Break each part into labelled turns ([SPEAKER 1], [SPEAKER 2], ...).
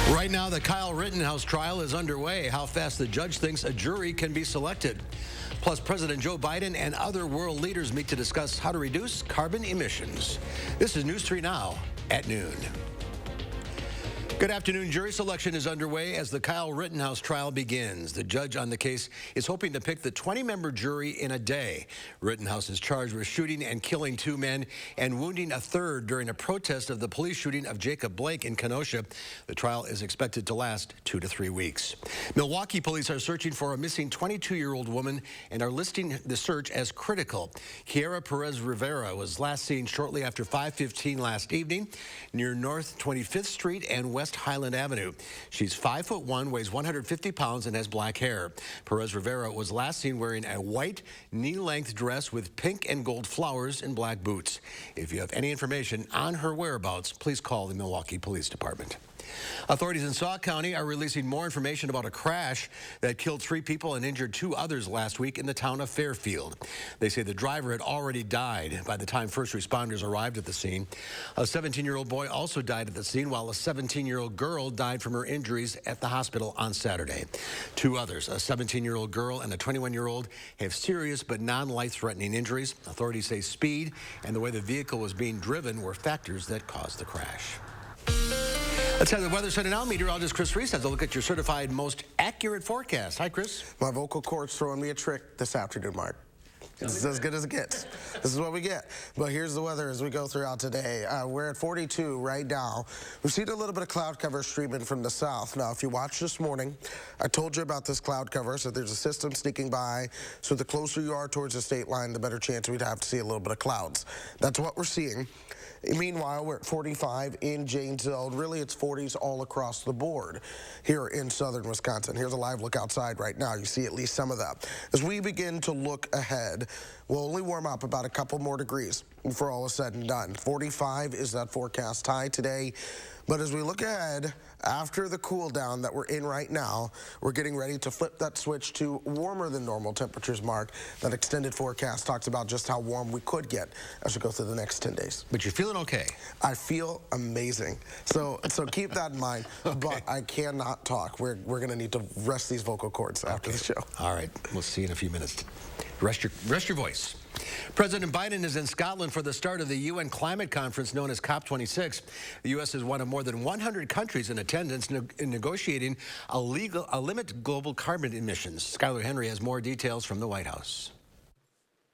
[SPEAKER 1] Right now, the Kyle Rittenhouse trial is underway. How fast the judge thinks a jury can be selected. Plus, President Joe Biden and other world leaders meet to discuss how to reduce carbon emissions. This is News 3 Now at noon. Good afternoon. Jury selection is underway as the Kyle Rittenhouse trial begins. The judge on the case is hoping to pick the 20-member jury in a day. Rittenhouse is charged with shooting and killing 2 men and wounding a third during a protest of the police shooting of Jacob Blake in Kenosha. The trial is expected to last 2 to 3 weeks. Milwaukee police are searching for a missing 22-year-old woman and are listing the search as critical. Kiara Perez Rivera was last seen shortly after 5:15 last evening near North 25th Street and West Highland Avenue. She's 5'1", weighs 150 pounds, and has black hair. Perez Rivera was last seen wearing a white knee-length dress with pink and gold flowers and black boots. If you have any information on her whereabouts, please call the Milwaukee Police Department. Authorities in Sauk County are releasing more information about a crash that killed 3 people and injured 2 others last week in the town of Fairfield. They say the driver had already died by the time first responders arrived at the scene. A 17-year-old boy also died at the scene, while a 17-year-old girl died from her injuries at the hospital on Saturday. 2 others, a 17-year-old girl and a 21-year-old, have serious but non-life-threatening injuries. Authorities say speed and the way the vehicle was being driven were factors that caused the crash. Let's have the Weather Center now. Meteorologist Chris Reese has a look at your certified most accurate forecast. Hi, Chris.
[SPEAKER 2] My vocal cords throwing me a trick this afternoon, Mark. It's as good as it gets. This is what we get. But here's the weather as we go throughout today. We're at 42 right now. We've seen a little bit of cloud cover streaming from the south. Now, if you watched this morning, I told you about this cloud cover. So there's a system sneaking by. So the closer you are towards the state line, the better chance we'd have to see a little bit of clouds. That's what we're seeing. Meanwhile, we're at 45 in Janesville. Really, it's 40s all across the board here in southern Wisconsin. Here's a live look outside right now. You see at least some of that. As we begin to look ahead, we'll only warm up about a couple more degrees before all is said and done. 45 is that forecast high today. But as we look ahead, after the cool down that we're in right now, we're getting ready to flip that switch to warmer than normal temperatures, Mark. That extended forecast talks about just how warm we could get as we go through the next 10 days.
[SPEAKER 1] But you're feeling okay.
[SPEAKER 2] I feel amazing. So keep that in mind. Okay. But I cannot talk. We're going to need to rest these vocal cords after the show.
[SPEAKER 1] All right. We'll see you in a few minutes. Rest your voice. President Biden is in Scotland for the start of the UN climate conference known as COP26. The U.S. is one of more than 100 countries in attendance in negotiating a limit global carbon emissions. Skylar Henry has more details from the White House.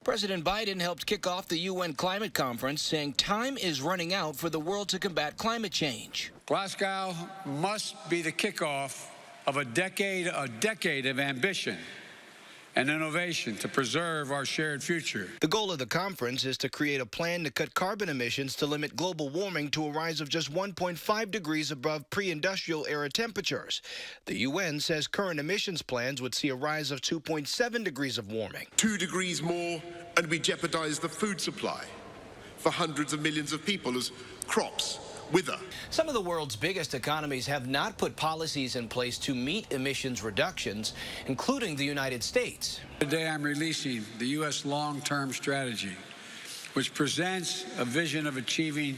[SPEAKER 3] President Biden helped kick off the UN climate conference, saying time is running out for the world to combat climate change.
[SPEAKER 4] Glasgow must be the kickoff of a decade of ambition and innovation to preserve our shared future.
[SPEAKER 3] The goal of the conference is to create a plan to cut carbon emissions to limit global warming to a rise of just 1.5 degrees above pre-industrial era temperatures. The UN says current emissions plans would see a rise of 2.7 degrees of warming.
[SPEAKER 5] 2 degrees more and we jeopardize the food supply for hundreds of millions of people as crops wither.
[SPEAKER 3] Some of the world's biggest economies have not put policies in place to meet emissions reductions, including the United States.
[SPEAKER 4] Today I'm releasing the U.S. long-term strategy, which presents a vision of achieving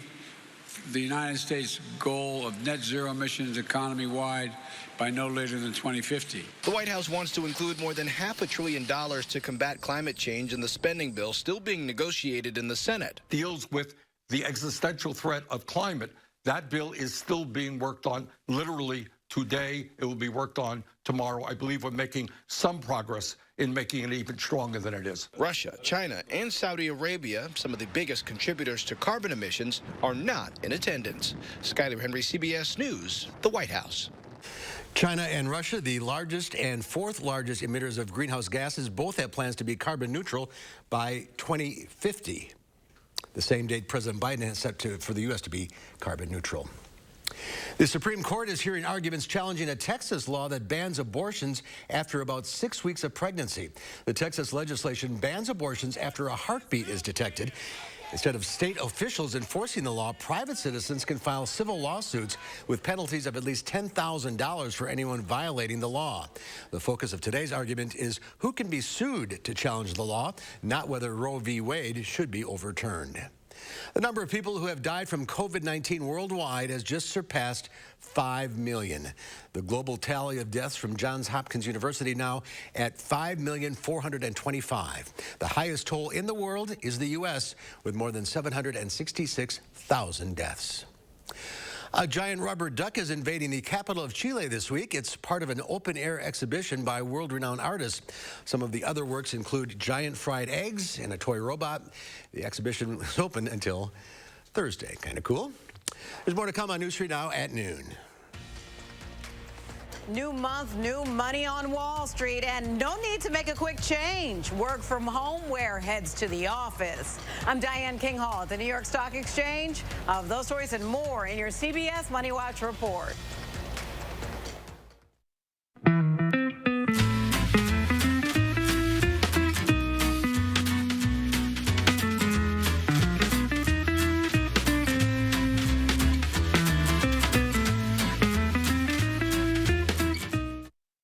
[SPEAKER 4] the United States goal of net zero emissions economy-wide by no later than 2050.
[SPEAKER 3] The White House wants to include more than $500 billion to combat climate change in the spending bill still being negotiated in the Senate.
[SPEAKER 6] Deals with the existential threat of climate. That bill is still being worked on literally today. It will be worked on tomorrow. I believe we're making some progress in making it even stronger than it is.
[SPEAKER 3] Russia, China, and Saudi Arabia, some of the biggest contributors to carbon emissions, are not in attendance. Skylar Henry, CBS News, the White House.
[SPEAKER 1] China and Russia, the largest and 4th largest emitters of greenhouse gases, both have plans to be carbon neutral by 2050. The same date President Biden has set for the U.S. to be carbon neutral. The Supreme Court is hearing arguments challenging a Texas law that bans abortions after about 6 weeks of pregnancy. The Texas legislation bans abortions after a heartbeat is detected. Instead of state officials enforcing the law, private citizens can file civil lawsuits with penalties of at least $10,000 for anyone violating the law. The focus of today's argument is who can be sued to challenge the law, not whether Roe v. Wade should be overturned. The number of people who have died from COVID-19 worldwide has just surpassed 5 million. The global tally of deaths from Johns Hopkins University now at 5,425,000. The highest toll in the world is the U.S. with more than 766,000 deaths. A giant rubber duck is invading the capital of Chile this week. It's part of an open-air exhibition by world-renowned artists. Some of the other works include giant fried eggs and a toy robot. The exhibition was open until Thursday. Kind of cool. There's more to come on News 3 Now at noon.
[SPEAKER 7] New month, new money on Wall Street, and no need to make a quick change. Work from home wear heads to the office. I'm Diane King Hall at the New York Stock Exchange. Of those stories and more in your CBS Money Watch report.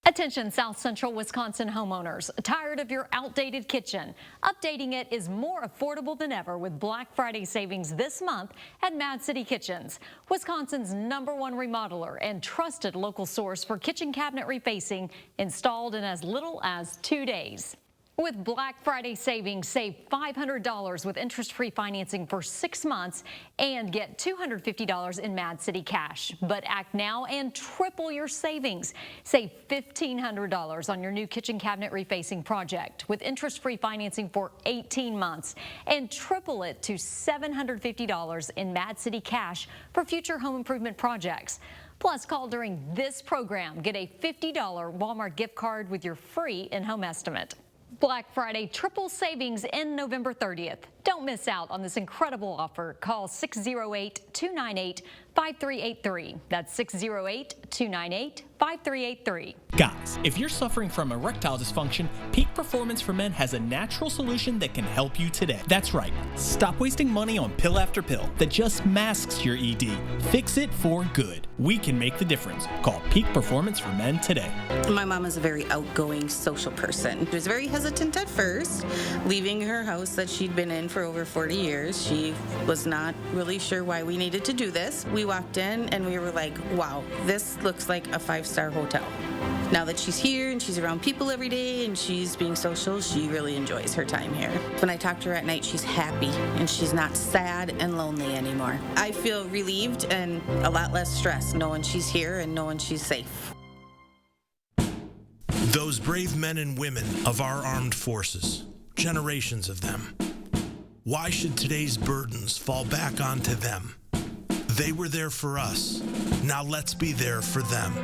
[SPEAKER 8] Attention South Central Wisconsin homeowners, tired of your outdated kitchen? Updating it is more affordable than ever with Black Friday savings this month at Mad City Kitchens, Wisconsin's #1 remodeler and trusted local source for kitchen cabinet refacing, installed in as little as 2 days. With Black Friday savings, save $500 with interest-free financing for 6 months and get $250 in Mad City cash. But act now and triple your savings. Save $1,500 on your new kitchen cabinet refacing project with interest-free financing for 18 months and triple it to $750 in Mad City cash for future home improvement projects. Plus, call during this program. Get a $50 Walmart gift card with your free in-home estimate. Black Friday triple savings in November 30th. Don't miss out on this incredible offer. Call 608-298-5383. That's 608-298-5383.
[SPEAKER 9] Guys, if you're suffering from erectile dysfunction, Peak Performance for Men has a natural solution that can help you today. That's right. Stop wasting money on pill after pill that just masks your ED. Fix it for good. We can make the difference. Call Peak Performance for Men today.
[SPEAKER 10] My mom is a very outgoing, social person. She was very hesitant at first, leaving her house that she'd been in for over 40 years. She was not really sure why we needed to do this. We walked in and we were like, wow, this looks like a 5-star hotel. Now that she's here and she's around people every day and she's being social, she really enjoys her time here. When I talk to her at night, she's happy and she's not sad and lonely anymore. I feel relieved and a lot less stressed knowing she's here and knowing she's safe.
[SPEAKER 11] Those brave men and women of our armed forces, generations of them. Why should today's burdens fall back onto them? They were there for us. Now let's be there for them.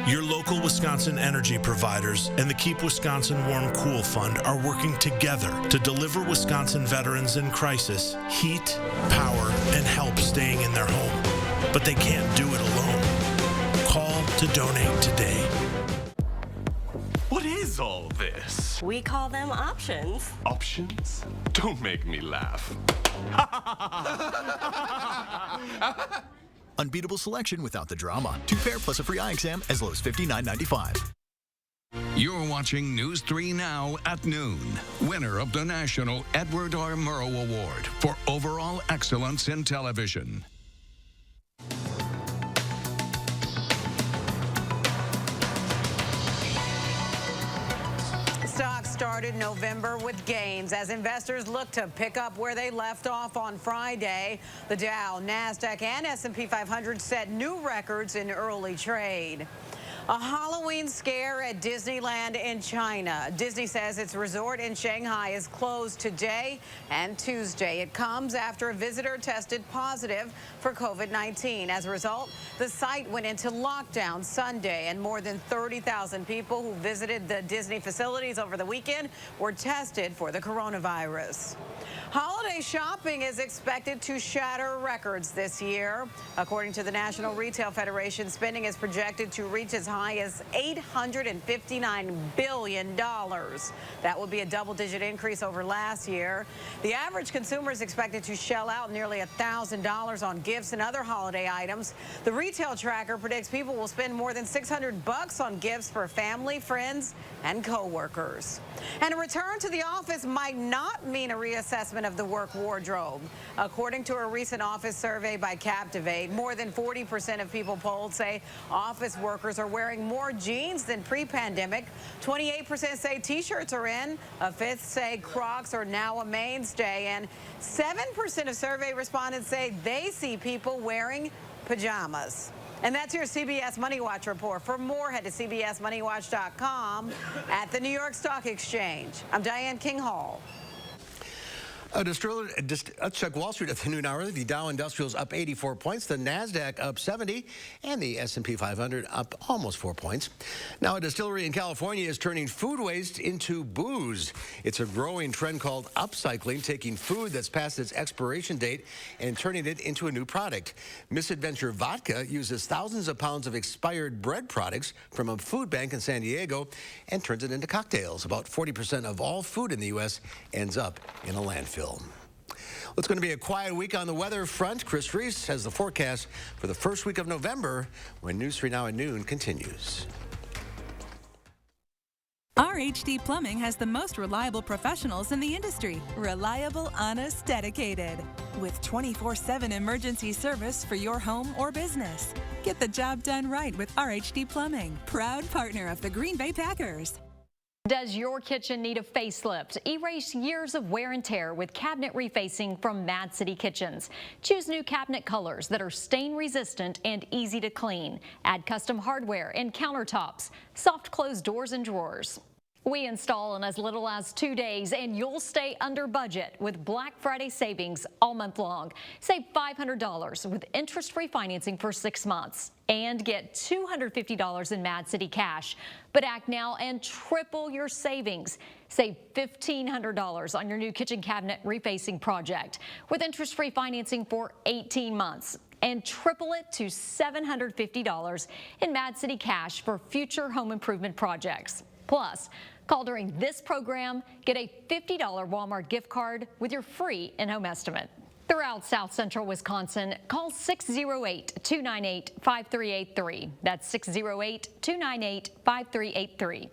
[SPEAKER 11] Your local Wisconsin energy providers and the Keep Wisconsin Warm Cool Fund are working together to deliver Wisconsin veterans in crisis heat, power, and help staying in their home. But they can't do it alone. Call to donate today.
[SPEAKER 12] What is all this?
[SPEAKER 13] We call them options.
[SPEAKER 12] Options? Don't make me laugh.
[SPEAKER 14] Unbeatable selection without the drama. 2 pair plus a free eye exam as low as $59.95.
[SPEAKER 15] You're watching News 3 Now at noon. Winner of the National Edward R. Murrow Award for Overall Excellence in Television.
[SPEAKER 7] Stocks started November with gains as investors look to pick up where they left off on Friday. The Dow, NASDAQ, and S&P 500 set new records in early trade. A Halloween scare at Disneyland in China. Disney says its resort in Shanghai is closed today and Tuesday. It comes after a visitor tested positive for COVID-19. As a result, the site went into lockdown Sunday, and more than 30,000 people who visited the Disney facilities over the weekend were tested for the coronavirus. Holiday shopping is expected to shatter records this year. According to the National Retail Federation, spending is projected to reach as high as $859 billion. That would be a double-digit increase over last year. The average consumer is expected to shell out nearly $1,000 on gifts and other holiday items. The retail tracker predicts people will spend more than $600 on gifts for family, friends, and co-workers. And a return to the office might not mean a reassessment assessment of the work wardrobe. According to a recent office survey by Captivate, more than 40% of people polled say office workers are wearing more jeans than pre-pandemic. 28% say T-shirts are in. A fifth say Crocs are now a mainstay. And 7% of survey respondents say they see people wearing pajamas. And that's your CBS Money Watch report. For more, head to cbsmoneywatch.com. At the New York Stock Exchange, I'm Diane King Hall.
[SPEAKER 1] Let's check Wall Street at the noon hour. The Dow Industrials up 84 points, the NASDAQ up 70, and the S&P 500 up almost 4 points. Now, a distillery in California is turning food waste into booze. It's a growing trend called upcycling, taking food that's past its expiration date and turning it into a new product. Misadventure Vodka uses thousands of pounds of expired bread products from a food bank in San Diego and turns it into cocktails. About 40% of all food in the U.S. ends up in a landfill. It's going to be a quiet week on the weather front. Chris Reese has the forecast for the first week of November when News 3 Now at noon continues.
[SPEAKER 16] RHD Plumbing has the most reliable professionals in the industry. Reliable, honest, dedicated. With 24/7 emergency service for your home or business. Get the job done right with RHD Plumbing, proud partner of the Green Bay Packers.
[SPEAKER 8] Does your kitchen need a facelift? Erase years of wear and tear with cabinet refacing from Mad City Kitchens. Choose new cabinet colors that are stain resistant and easy to clean. Add custom hardware and countertops. Soft close doors and drawers. We install in as little as 2 days, and you'll stay under budget with Black Friday savings all month long. Save $500 with interest-free financing for 6 months and get $250 in Mad City cash. But act now and triple your savings. Save $1,500 on your new kitchen cabinet refacing project with interest-free financing for 18 months. And triple it to $750 in Mad City cash for future home improvement projects. Plus, call during this program, get a $50 Walmart gift card with your free in-home estimate. Throughout South Central Wisconsin, call 608-298-5383. That's 608-298-5383.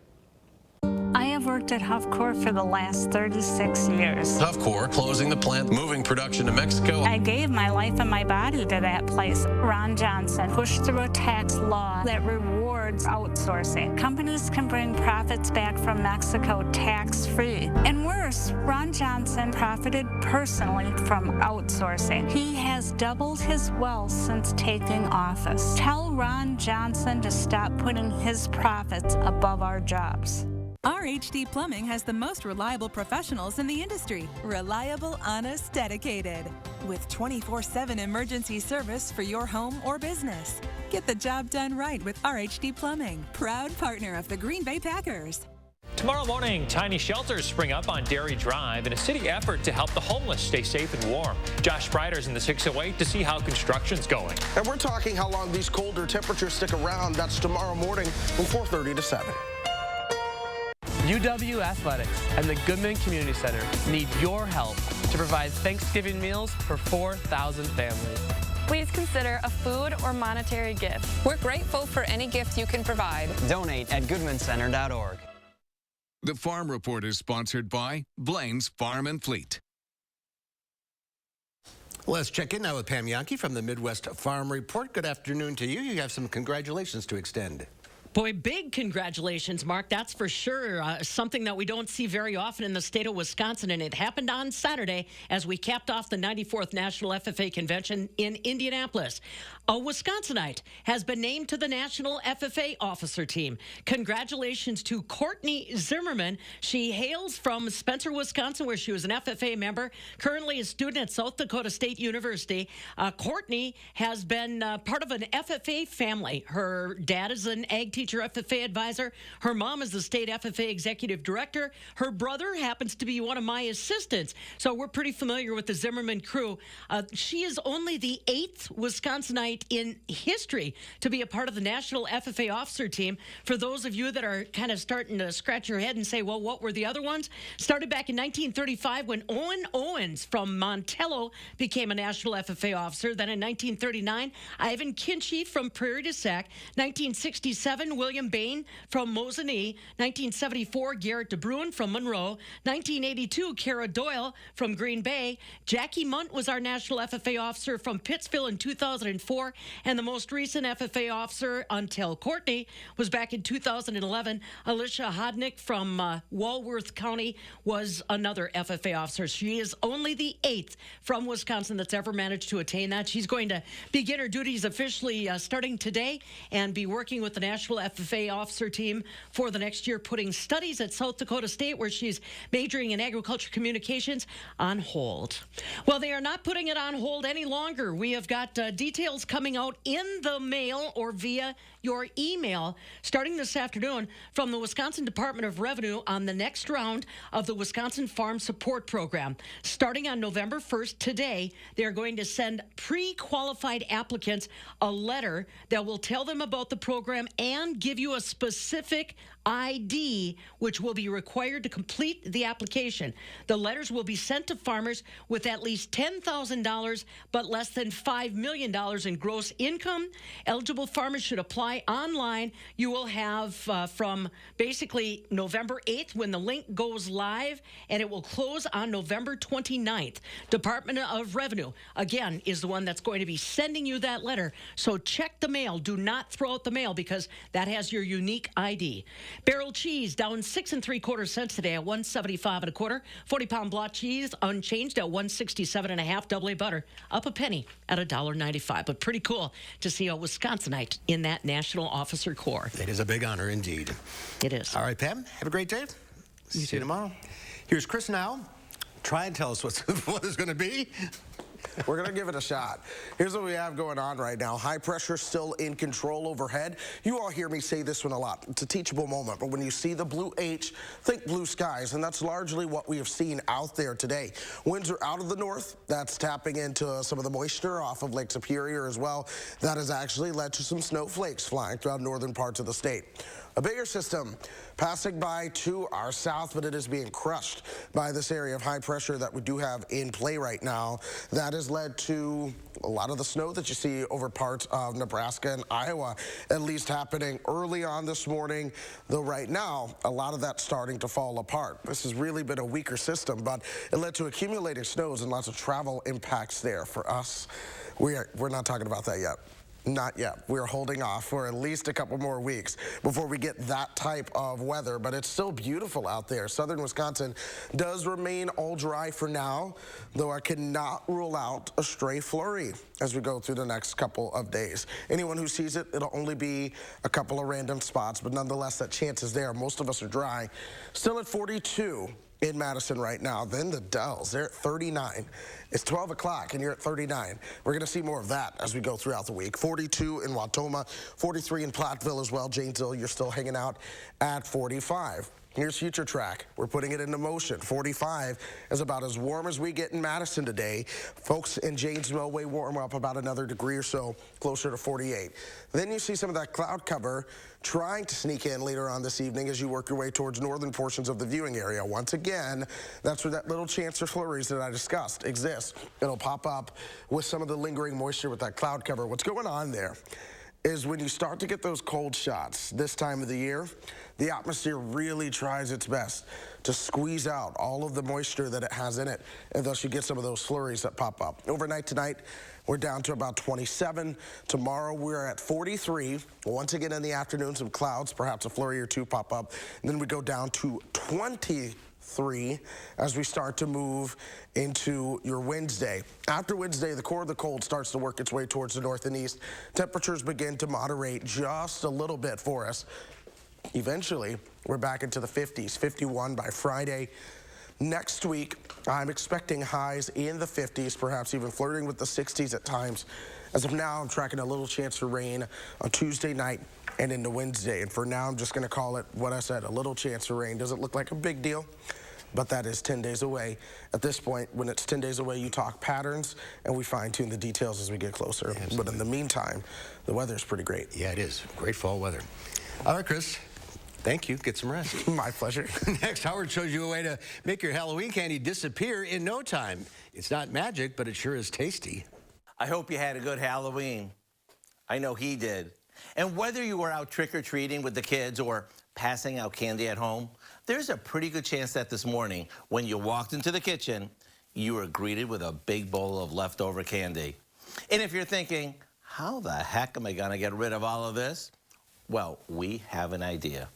[SPEAKER 17] I have worked at Huffcore for the last 36 years.
[SPEAKER 18] Huffcore closing the plant, moving production to Mexico.
[SPEAKER 17] I gave my life and my body to that place. Ron Johnson pushed through a tax law that rewards outsourcing. Companies can bring profits back from Mexico tax-free. And worse, Ron Johnson profited personally from outsourcing. He has doubled his wealth since taking office. Tell Ron Johnson to stop putting his profits above our jobs.
[SPEAKER 16] RHD Plumbing has the most reliable professionals in the industry. Reliable, honest, dedicated. With 24/7 emergency service for your home or business. Get the job done right with RHD Plumbing, proud partner of the Green Bay Packers.
[SPEAKER 19] Tomorrow morning, tiny shelters spring up on Dairy Drive in a city effort to help the homeless stay safe and warm. Josh Sprider's in the 608 to see how construction's going.
[SPEAKER 2] And we're talking how long these colder temperatures stick around. That's tomorrow morning from 4:30 to 7.
[SPEAKER 20] UW Athletics and the Goodman Community Center need your help to provide Thanksgiving meals for 4,000 families.
[SPEAKER 21] Please consider a food or monetary gift. We're grateful for any gift you can provide.
[SPEAKER 20] Donate at goodmancenter.org.
[SPEAKER 15] The Farm Report is sponsored by Blaine's Farm and Fleet.
[SPEAKER 1] Let's check in now with Pam Yankee from the Midwest Farm Report. Good afternoon to you. You have some congratulations to extend.
[SPEAKER 22] Boy, big congratulations, Mark. That's for sure. Something that we don't see very often in the state of Wisconsin, and it happened on Saturday as we capped off the 94th National FFA Convention in Indianapolis. A Wisconsinite has been named to the National FFA Officer Team. Congratulations to Courtney Zimmerman. She hails from Spencer, Wisconsin, where she was an FFA member, currently a student at South Dakota State University. Courtney has been part of an FFA family. Her dad is an ag teacher FFA advisor. Her mom is the state FFA executive director. Her brother happens to be one of my assistants. So we're pretty familiar with the Zimmerman crew. She is only the 8th Wisconsinite in history to be a part of the National FFA Officer Team. For those of you that are kind of starting to scratch your head and say, well, what were the other ones? Started back in 1935 when Owen Owens from Montello became a National FFA Officer. Then in 1939, Ivan Kinchy from Prairie du Sac. 1967, Madison, William Bain from Mosinee. 1974, Garrett DeBruin from Monroe. 1982, Kara Doyle from Green Bay. Jackie Munt was our national FFA officer from Pittsville in 2004. And the most recent FFA officer until Courtney was back in 2011. Alicia Hodnick from Walworth County was another FFA officer. She is only the 8th from Wisconsin that's ever managed to attain that. She's going to begin her duties officially starting today and be working with the National FFA Officer Team for the next year, putting studies at South Dakota State, where she's majoring in agriculture communications, on hold. Well, they are not putting it on hold any longer. We have got details coming out in the mail or via your email starting this afternoon from the Wisconsin Department of Revenue on the next round of the Wisconsin Farm Support Program. Starting on November 1st, today, they're going to send pre-qualified applicants a letter that will tell them about the program and give you a specific ID, which will be required to complete the application. The letters will be sent to farmers with at least $10,000 but less than $5 million in gross income. Eligible farmers should apply online. You will have from basically November 8th when the link goes live, and it will close on November 29th. Department of Revenue, again, is the one that's going to be sending you that letter. So check the mail. Do not throw out the mail because that has your unique ID. Barrel cheese down 6 3/4 cents today at 175 1/4. 40-pound block cheese unchanged at 167 1/2. Double A butter up a penny at $1.95. But pretty cool to see a Wisconsinite in that National Officer Corps.
[SPEAKER 1] It is a big honor indeed.
[SPEAKER 22] It is.
[SPEAKER 1] All right, Pam, have a great day. See you tomorrow. Here's Chris now. Try and tell us what it's going to be.
[SPEAKER 2] We're going to give it a shot. Here's what we have going on right now. High pressure still in control overhead. You all hear me say this one a lot. It's a teachable moment, but when you see the blue H, think blue skies, and that's largely what we have seen out there today. Winds are out of the north. That's tapping into some of the moisture off of Lake Superior as well. That has actually led to some snowflakes flying throughout northern parts of the state. A bigger system passing by to our south, but it is being crushed by this area of high pressure that we do have in play right now. That has led to a lot of the snow that you see over parts of Nebraska and Iowa, at least happening early on this morning, though right now, a lot of that's starting to fall apart. This has really been a weaker system, but it led to accumulating snows and lots of travel impacts there for us. We're not talking about that yet. Not yet. We're holding off for at least a couple more weeks before we get that type of weather, but it's still beautiful out there. Southern Wisconsin does remain all dry for now, though I cannot rule out a stray flurry as we go through the next couple of days. Anyone who sees it, it'll only be a couple of random spots, but nonetheless, that chance is there. Most of us are dry. Still at 42. In Madison right now. Then the Dells, they're at 39. It's 12 o'clock and you're at 39. We're going to see more of that as we go throughout the week. 42 in Wautoma, 43 in Platteville as well. Janesville, you're still hanging out at 45. Here's Future Track. We're putting it into motion. 45 is about as warm as we get in Madison today. Folks in Janesville way warm up about another degree or so, closer to 48. Then you see some of that cloud cover trying to sneak in later on this evening as you work your way towards northern portions of the viewing area. Once again, that's where that little chance for flurries that I discussed exists. It'll pop up with some of the lingering moisture with that cloud cover. What's going on there is when you start to get those cold shots this time of the year, the atmosphere really tries its best to squeeze out all of the moisture that it has in it, and thus you get some of those flurries that pop up. Overnight tonight, we're down to about 27. Tomorrow, we're at 43. Once again in the afternoon, some clouds, perhaps a flurry or two pop up, and then we go down to 23 as we start to move into your Wednesday. After Wednesday, the core of the cold starts to work its way towards the north and east. Temperatures begin to moderate just a little bit for us. Eventually, we're back into the 50s, 51 by Friday. Next week, I'm expecting highs in the 50s, perhaps even flirting with the 60s at times. As of now, I'm tracking a little chance for rain on Tuesday night and into Wednesday. And for now, I'm just going to call it what I said, a little chance for rain. Doesn't look like a big deal, but that is 10 days away. At this point, when it's 10 days away, you talk patterns, and we fine-tune the details as we get closer. Absolutely. But in the meantime, the weather's pretty great.
[SPEAKER 1] Yeah, it is. Great fall weather. All right, Chris. Thank you. Get some rest.
[SPEAKER 2] My pleasure.
[SPEAKER 1] Next, Howard shows you a way to make your Halloween candy disappear in no time. It's not magic, but it sure is tasty.
[SPEAKER 4] I hope you had a good Halloween. I know he did. And whether you were out trick-or-treating with the kids or passing out candy at home, there's a pretty good chance that this morning, when you walked into the kitchen, you were greeted with a big bowl of leftover candy. And if you're thinking, how the heck am I going to get rid of all of this? Well, we have an idea.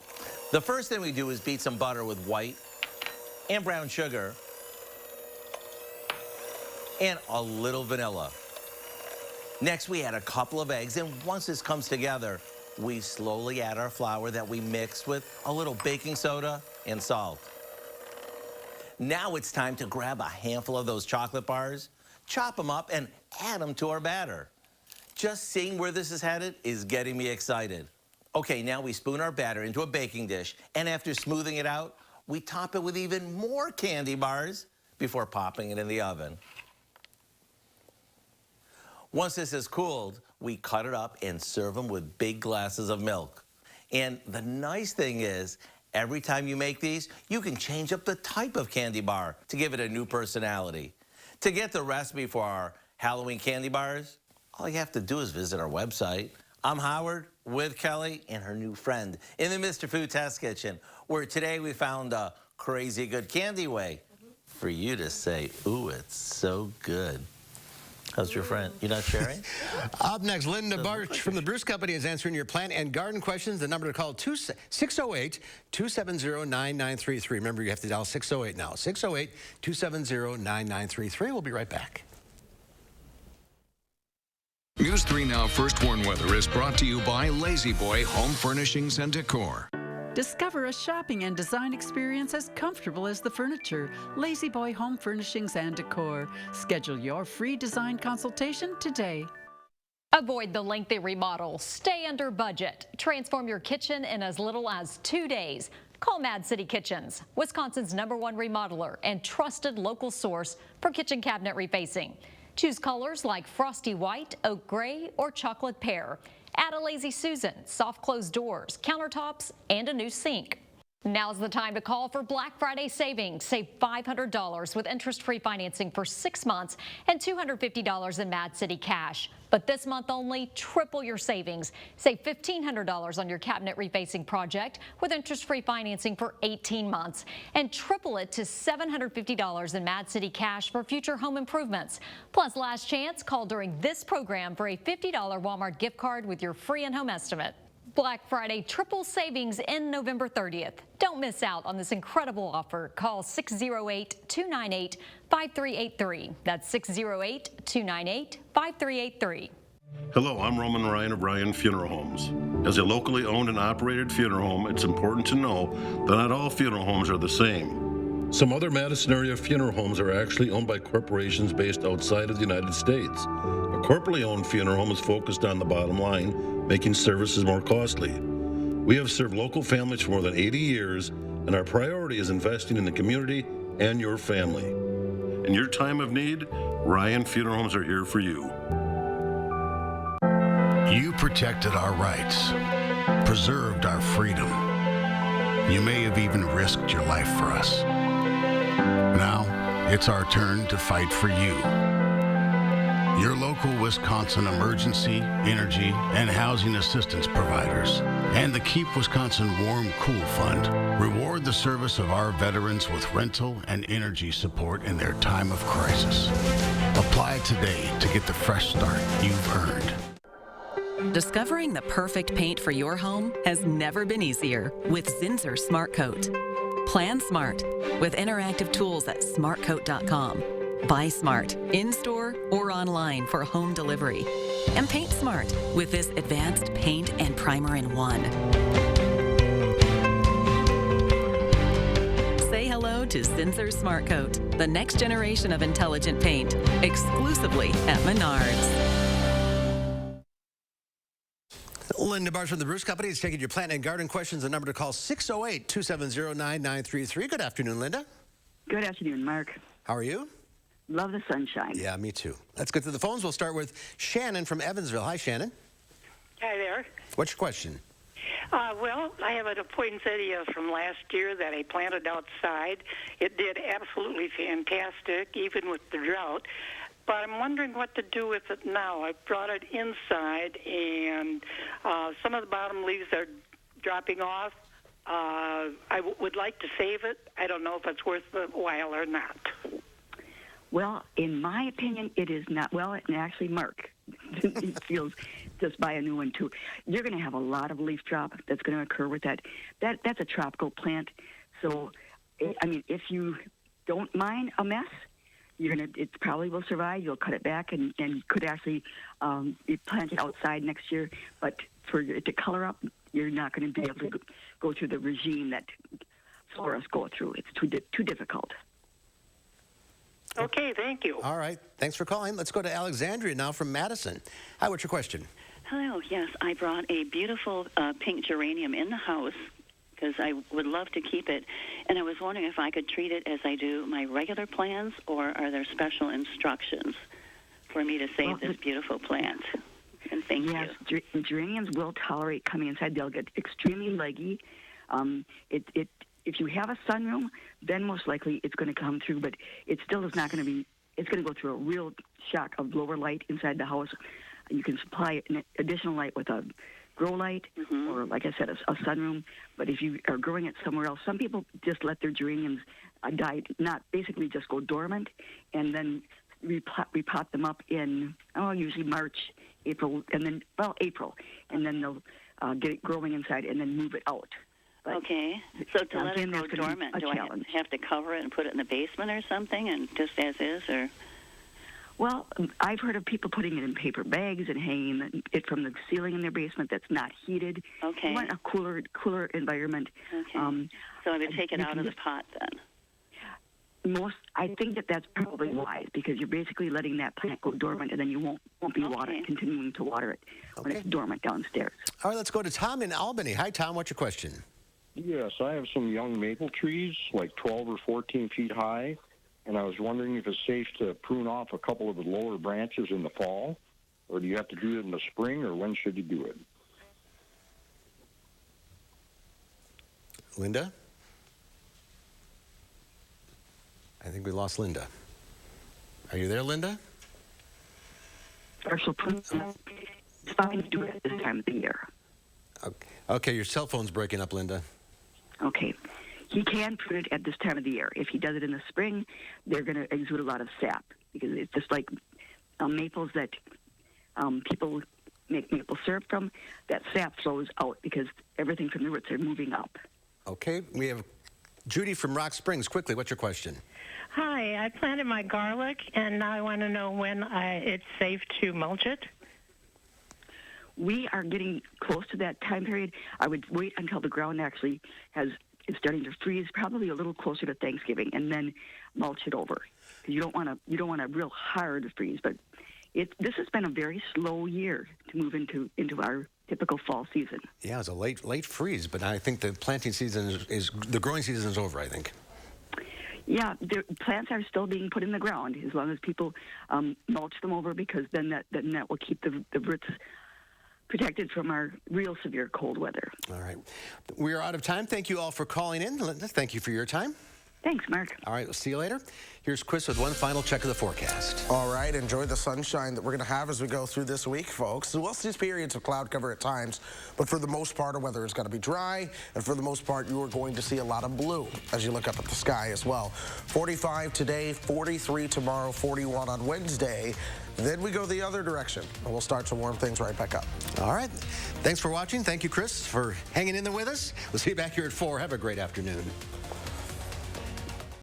[SPEAKER 4] The first thing we do is beat some butter with white and brown sugar and a little vanilla. Next, we add a couple of eggs, and once this comes together, we slowly add our flour that we mix with a little baking soda and salt. Now it's time to grab a handful of those chocolate bars, chop them up, and add them to our batter. Just seeing where this is headed is getting me excited. Okay, now we spoon our batter into a baking dish, and after smoothing it out, we top it with even more candy bars before popping it in the oven. Once this is cooled, we cut it up and serve them with big glasses of milk. And the nice thing is, every time you make these, you can change up the type of candy bar to give it a new personality. To get the recipe for our Halloween candy bars, all you have to do is visit our website. I'm Howard with Kelly and her new friend in the Mr. Food Test Kitchen, where today we found a crazy good candy way for you to say, ooh, it's so good. How's your friend? You not sharing?
[SPEAKER 1] Up next, Linda Barch from the Bruce Company is answering your plant and garden questions. The number to call 608-270-9933. Remember, you have to dial 608 now. 608-270-9933. We'll be right back.
[SPEAKER 15] News 3 Now First Warn Weather is brought to you by Lazy Boy Home Furnishings and Decor.
[SPEAKER 5] Discover a shopping and design experience as comfortable as the furniture. Lazy Boy Home Furnishings and Decor. Schedule your free design consultation today.
[SPEAKER 8] Avoid the lengthy remodel. Stay under budget. Transform your kitchen in as little as 2 days. Call Mad City Kitchens, Wisconsin's #1 remodeler and trusted local source for kitchen cabinet refacing. Choose colors like frosty white, oak gray, or chocolate pear. Add a Lazy Susan, soft closed doors, countertops, and a new sink. Now's the time to call for Black Friday savings. Save $500 with interest-free financing for 6 months and $250 in Mad City cash. But this month only, triple your savings. Save $1,500 on your cabinet refacing project with interest-free financing for 18 months. And triple it to $750 in Mad City cash for future home improvements. Plus, last chance, call during this program for a $50 Walmart gift card with your free in-home estimate. Black Friday triple savings in November 30th. Don't miss out on this incredible offer. Call 608-298-5383. That's 608-298-5383.
[SPEAKER 23] Hello, I'm Roman Ryan of Ryan Funeral Homes. As a locally owned and operated funeral home, it's important to know that not all funeral homes are the same. Some other Madison area funeral homes are actually owned by corporations based outside of the United States. A corporately owned funeral home is focused on the bottom line, making services more costly. We have served local families for more than 80 years, and our priority is investing in the community and your family. In your time of need, Ryan Funeral Homes are here for you.
[SPEAKER 24] You protected our rights, preserved our freedom. You may have even risked your life for us. Now, it's our turn to fight for you. Your local Wisconsin emergency, energy, and housing assistance providers, and the Keep Wisconsin Warm Cool Fund reward the service of our veterans with rental and energy support in their time of crisis. Apply today to get the fresh start you've earned.
[SPEAKER 25] Discovering the perfect paint for your home has never been easier with Zinsser Smart Coat. Plan smart with interactive tools at smartcoat.com. Buy smart in-store or online for home delivery. And paint smart with this advanced paint and primer in one. Say hello to Zinsser Smart Coat, the next generation of intelligent paint, exclusively at Menards.
[SPEAKER 1] Linda Barch from the Bruce Company is taking your plant and garden questions. The number to call 608-270-9933. Good afternoon, Linda.
[SPEAKER 26] Good afternoon, Mark.
[SPEAKER 1] How are you?
[SPEAKER 26] Love the sunshine.
[SPEAKER 1] Yeah, me too. Let's get to the phones. We'll start with Shannon from Evansville. Hi, Shannon.
[SPEAKER 27] Hi there.
[SPEAKER 1] What's your question?
[SPEAKER 27] Well, I have a poinsettia from last year that I planted outside. It did absolutely fantastic, even with the drought.
[SPEAKER 3] but I'm wondering what to do with it now. I brought it inside, and some of the bottom leaves are dropping off. I would like to save it. I don't know if it's worth the while or not.
[SPEAKER 26] Well, in my opinion, it is not. Well, and actually, Mark feels just buy a new one, too. You're going to have a lot of leaf drop that's going to occur with that. That's a tropical plant. So, I mean, if you don't mind a mess, it probably will survive. You'll cut it back and could actually plant it outside next year. But for it to color up, you're not going to be able to go through the regime that florists go through. It's too difficult.
[SPEAKER 3] Okay, thank you.
[SPEAKER 1] All right. Thanks for calling. Let's go to Alexandria now from Madison. Hi, what's your question?
[SPEAKER 6] Hello. Yes, I brought a beautiful pink geranium in the house because I would love to keep it. And I was wondering if I could treat it as I do my regular plants, or are there special instructions for me to save this beautiful plant? And thank you.
[SPEAKER 26] Yes, geraniums will tolerate coming inside. They'll get extremely leggy. If you have a sunroom, then most likely it's going to come through, but it still is not going to be, it's going to go through a real shock of lower light inside the house. You can supply an additional light with a grow light or, like I said, a sunroom. But if you are growing it somewhere else, some people just let their geraniums die, not basically just go dormant, and then repot them up in, usually March, April, and then, April, and then they'll get it growing inside and then move it out. But
[SPEAKER 6] okay. So to let it go dormant, do I have to cover it and put it in the basement or something, and just as is, or?
[SPEAKER 26] Well, I've heard of people putting it in paper bags and hanging it from the ceiling in their basement that's not heated.
[SPEAKER 6] Okay.
[SPEAKER 26] You want a cooler environment.
[SPEAKER 6] Okay. So I would take it out of the pot then.
[SPEAKER 26] I think that's probably wise, because you're basically letting that plant go dormant, and then you won't be continuing to water it when it's dormant downstairs.
[SPEAKER 1] All right, let's go to Tom in Albany. Hi, Tom. What's your question?
[SPEAKER 9] Yes, I have some young maple trees, like 12 or 14 feet high, and I was wondering if it's safe to prune off a couple of the lower branches in the fall, or do you have to do it in the spring, or when should you do it?
[SPEAKER 1] Linda? I think we lost Linda. Are you there, Linda?
[SPEAKER 26] Partial pruning is fine to do it at this time of the year.
[SPEAKER 1] Okay, your cell phone's breaking up, Linda.
[SPEAKER 26] Okay. He can prune it at this time of the year. If he does it in the spring, they're going to exude a lot of sap, because it's just like maples that people make maple syrup from. That sap flows out because everything from the roots are moving up.
[SPEAKER 1] Okay, we have Judy from Rock Springs. Quickly, what's your question?
[SPEAKER 10] Hi, I planted my garlic, and now I want to know when it's safe to mulch it.
[SPEAKER 26] We are getting close to that time period. I would wait until the ground actually is starting to freeze, probably a little closer to Thanksgiving, and then mulch it over. You don't want a real hard freeze, but this has been a very slow year to move into our typical fall season.
[SPEAKER 1] Yeah, it's a late freeze, but I think the planting season the growing season is over, I think.
[SPEAKER 26] Yeah, the plants are still being put in the ground as long as people mulch them over, because then that will keep the roots protected from our real severe cold weather.
[SPEAKER 1] All right. We are out of time. Thank you all for calling in. Linda, thank you for your time.
[SPEAKER 26] Thanks, Mark.
[SPEAKER 1] All right, we'll see you later. Here's Chris with one final check of the forecast.
[SPEAKER 2] All right, enjoy the sunshine that we're going to have as we go through this week, folks. We'll see periods of cloud cover at times, but for the most part, our weather is going to be dry, and for the most part, you are going to see a lot of blue as you look up at the sky as well. 45 today, 43 tomorrow, 41 on Wednesday. Then we go the other direction, and we'll start to warm things right back up.
[SPEAKER 1] All right. Thanks for watching. Thank you, Chris, for hanging in there with us. We'll see you back here at 4. Have a great afternoon.